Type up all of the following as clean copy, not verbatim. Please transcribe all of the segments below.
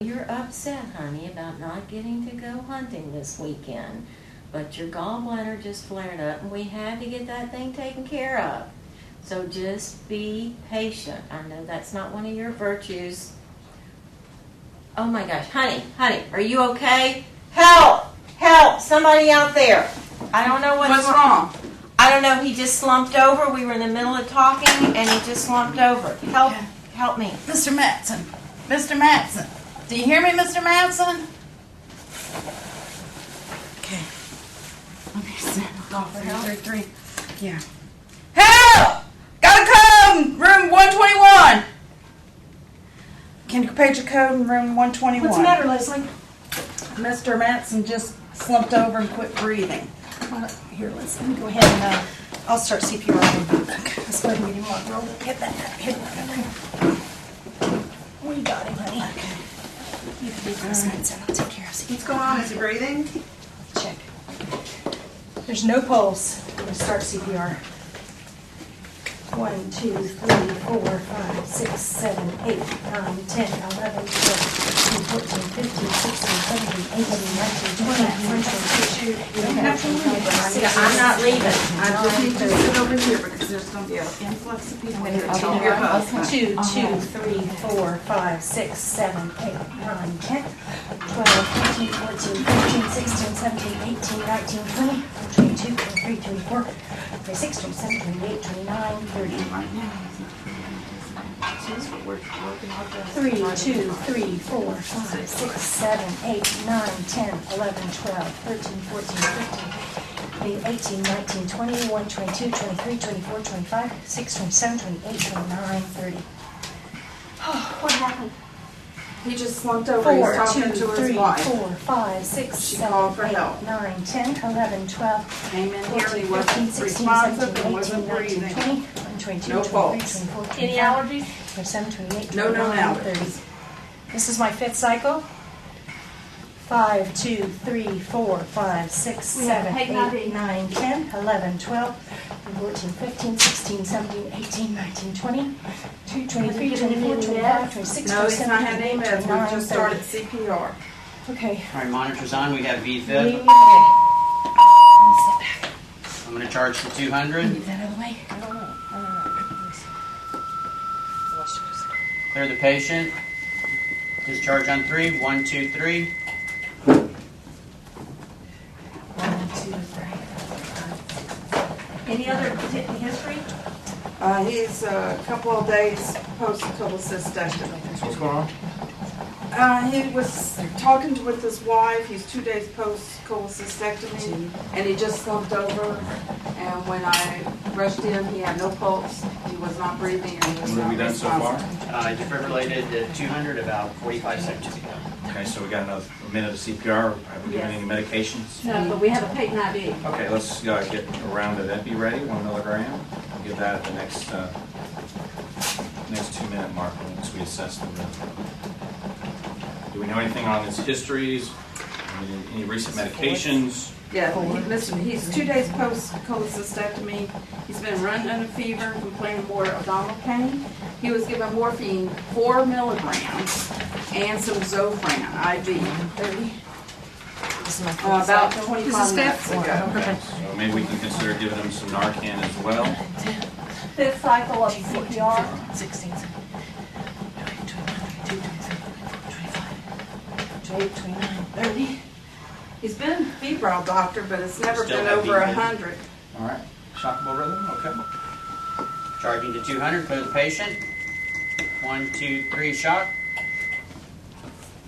You're upset, honey, about not getting to go hunting this weekend, but your gallbladder just flared up and we had to get that thing taken care of. So just be patient. I know that's not one of your virtues. Oh my gosh, honey, are you okay? Help! Somebody out there. I don't know What's wrong? I don't know, he just slumped over. We were in the middle of talking and he just slumped over. Help me. Mr. Matson. Do you hear me, Mr. Matson? Okay. Let me see. For help? 3. Yeah. Help! Gotta come! Room 121. Can you page your code in room 121? What's the matter, Leslie? Mr. Matson just slumped over and quit breathing. Here, let me go ahead and I'll start CPR on him. Okay. Let's go ahead and get him on roll. Hit that. We got him, honey. Okay. You can leave those hands and I'll take care of CPR. What's going on? Is he breathing? Check. There's no pulse. I'm going to start CPR. 1, 2, 3, 4, 5, 6, 7, 8, 9, 10, 11, 12, 13, 14, 15, 16, 17, 18, 19, 20, 21, 22. You don't have to leave. I'm not leaving. I just need to sit over here because there's going to be an influx of people here to your husband. 2, 3, 4, 5, 6, 7, 8, 9, 10, 12, 13, 14, 15, 16, 17, 18, 19, 20, 22, 23, 24, 26, 27, 28, 29, 30. Right now, 3, 2, 3, 4, 5, 6, 7, 8, 9, 10, 11, 12, 13, 14, 15, 18, 19, 20, 21, 22, 23, 24, 25, 26, 27, 28, 29, 30. What happened? he just slumped over. He's 4, talking 2, to his 3, wife. 4, 5, 6, She 7, called for 8, help. 9, 10, 11, 12, Came in here, 14, he 15, wasn't 16, responsive 17, and 18, wasn't 19, breathing. 20, 21, 22, No 23, pulse. 24, 25, Any allergies? 27, 28, No 29, allergies. 30. This is my 5th cycle. 5, 2, 3, 4, 5, 6, We have 7, Peg 8, ID. 9, 10, 11, 12, 14, 15, 16, 17, 18, 19, 20, 22, 23, 24, 25, 26, No, he's 27, not had any 28, meds. We 29, just 30. started CPR. Okay. All right, monitors on. We have Leave VFib. me- Sit back. I'm going to charge the 200. Leave that out of the way. Clear the patient. Discharge on 3. 1, 2, 3. 1, 2, 3. Any other history? He's a couple of days post-cholecystectomy. What's going on? He was talking with his wife. He's 2 days post-cholecystectomy, and he just slumped over. And when I rushed in, he had no pulse. He was not breathing, and he was What have not we done so far? responsive. Defibrillated at 200 about 45 seconds ago. Okay, so we got another minute of CPR. Have we given Yes. any medications? No, but we have a patent ID. Okay, let's get around to that. Be ready, 1 milligram. I'll give that at the next 2-minute mark once we assess the room. Do we know anything on his histories? Any recent medications? Yeah, he's 2 days post-cholecystectomy. He's been running under fever, complaining more abdominal pain. He was given morphine 4 milligrams and some Zofran IV. 30. This is my 5th About cycle. 25 minutes ago. Okay, so maybe we can consider giving him some Narcan as well. 5th cycle of CPR. 16, 17, 22, 28, 29, 30. He's been febrile, doctor, but it's never Still been have over VFib. 100. All right, shockable rhythm, okay. Charging to 200. Clear the patient. 1, 2, 3. Shock.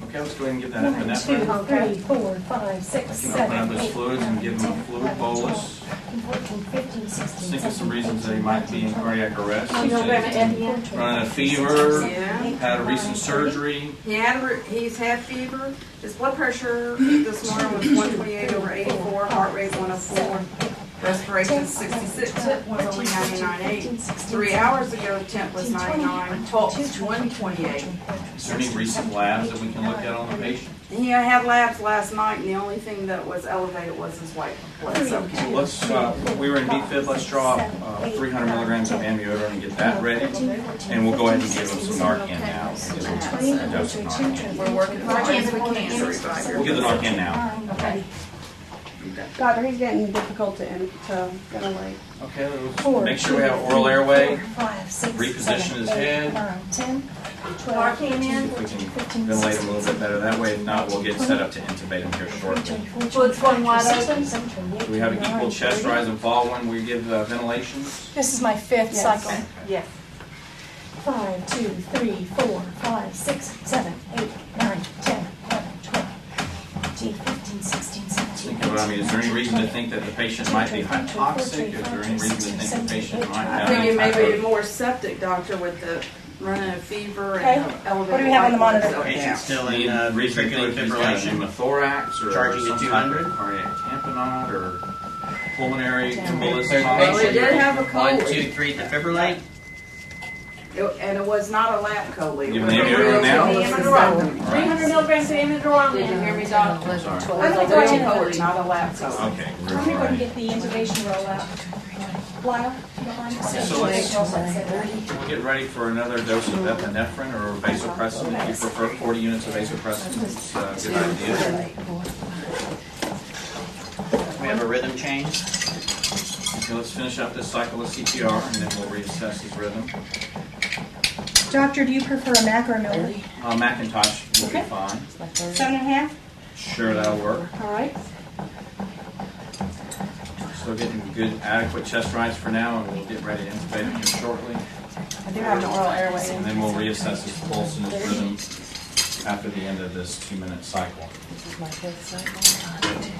Okay, let's go ahead and give that 1, 2, epinephrine. 3, 4, 5, 6, We can open 7, up his 8, fluids and 9, give him a 10, fluid 11, 12, bolus. 14, 15, 16, Think of some 17, reasons that he 18, might be in 19, cardiac arrest. 1 milligram of Evian. Running a fever, Yeah. had a recent surgery. He's had fever. His blood pressure this morning was 128 over 84, heart rate 104, respiration 66, was only 99.8. 3 hours ago, the temp was 99, pulse 128. Is there any recent labs that we can look at on the patient? He had labs last night, and the only thing that was elevated was his white blood cell count. Let's, we were in defib, let's draw 300 milligrams of amiodarone and get that ready. And we'll go ahead and give him some Narcan now. Give him a dose of Narcan. We're working as hard as we can to revive We'll give the Narcan now. Okay. Doctor, he's getting difficult to ventilate. Okay, let's 4, make sure we have oral airway. 5, 6, Reposition 7, his 8, head. 9, 10, 12, Narcan in? 13, If we 14, can ventilate him a little bit better that way. If not, we'll get set up to intubate him here shortly. What's one wide open? Do we have an equal chest rise and fall when we give ventilation? This is my 5th Yes. cycle. Yes. 5, 2, 3, 4, 5, 6, 7, 8, 9, 10, 11, 12, 14, 15, 16, 17. Think about, I mean, is there any reason to think that the patient might be hypoxic? Is there any reason to think the patient might I have? think it may be more septic, doctor, with the running a fever Okay. and elevated. What do we have on the white blood monitor? cell Patient's count. still Any in reason to ventricular think he's got fibrillation. pneumothorax or Charging to some 200. type of cardiac tamponade or pulmonary embolus? Clear the Well, we patient. did have a 1, cold. 2, 3, defibrillate. And it was not a lap coli. It Give was him a the real amiodarone now? cholecystectomy. 300 milligrams of amiodarone. Did you hear me, doctor? Sorry. It was a real coli, not a lap coli. Okay, I'm we're going to right. get the intubation roll out. Lyle, you don't mind? So We'll get ready for another dose of epinephrine or vasopressin. If you prefer 40 units of vasopressin, it's a good idea. We have a rhythm change. Okay, let's finish up this cycle of CPR and then we'll reassess his rhythm. Doctor, do you prefer a Mac or a Miller? Macintosh will be Okay. fine. 7.5? Sure, that'll work. All right. Still getting good, adequate chest rise for now, and we'll get ready to intubate him here shortly. I do have an oral airway. And then we'll reassess his pulse and his rhythm after the end of this 2-minute cycle. This is my 5th cycle. 1, 2, 3,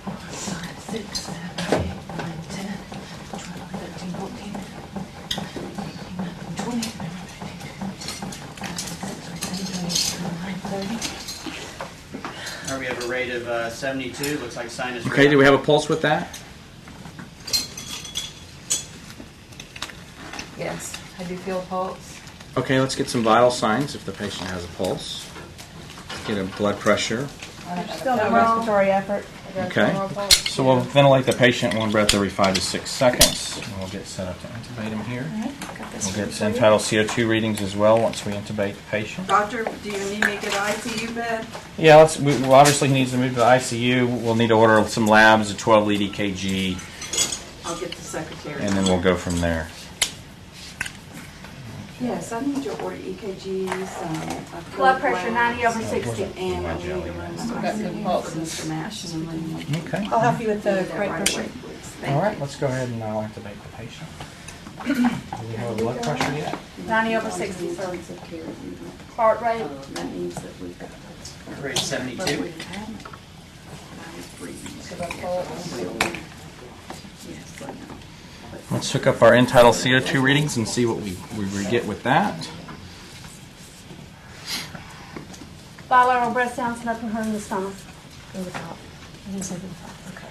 4, 5, 6, 7, 8, 9, 10, 12, 13, 14, 15, 20, 30. We have a rate of 72. Looks like sinus. Okay, do we have a pulse with that? Yes, I do feel pulse. Okay, let's get some vital signs if the patient has a pulse. Get a blood pressure. Still no respiratory effort. Okay. So we'll ventilate the patient 1 breath every 5 to 6 seconds, and we'll get set up to intubate him here. We'll get some vital CO2 readings as well once we intubate the patient. Doctor, do you need me to get an ICU bed? Yeah, well, obviously he needs to move to the ICU. We'll need to order some labs, a 12-lead EKG, I'll get the secretary. and then we'll go from there. Yes, I need to order EKGs, a Blood pressure 90/60. and I need to run my Got good ICU pulse. for Mr. Nash. and then Okay. I'll help you with the do that right right pressure. away, please. Thank All you. right, let's go ahead and I'll intubate the patient. Do we have a blood pressure yet? 90/60, sir. Take care of you. Heart rate. That means that we've got. Rate But 72. we've had. I was breathing. Yes, I know. Let's hook up our end-tidal CO2 readings and see what we get with that. Bilateral breath sounds, and upper hernia stomach. Go to the top. I didn't say to the top. Okay.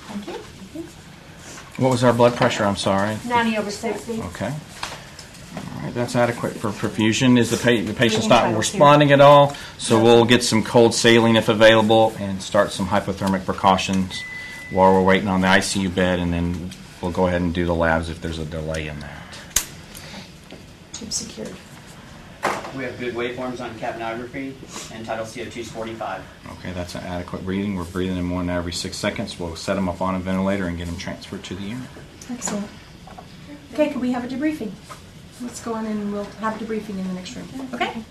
Thank you. What was our blood pressure? I'm sorry. 90/60. Okay. All right, that's adequate for perfusion. Is the patient's not responding at all? So we'll get some cold saline if available and start some hypothermic precautions while we're waiting on the ICU bed, and then we'll go ahead and do the labs if there's a delay in that. Tube secured. We have good waveforms on capnography, and tidal CO2 is 45. Okay, that's an adequate reading. We're breathing in 1 every 6 seconds. We'll set them up on a ventilator and get them transferred to the unit. Excellent. Okay, could we have a debriefing? Let's go on and we'll have a debriefing in the next room. Okay?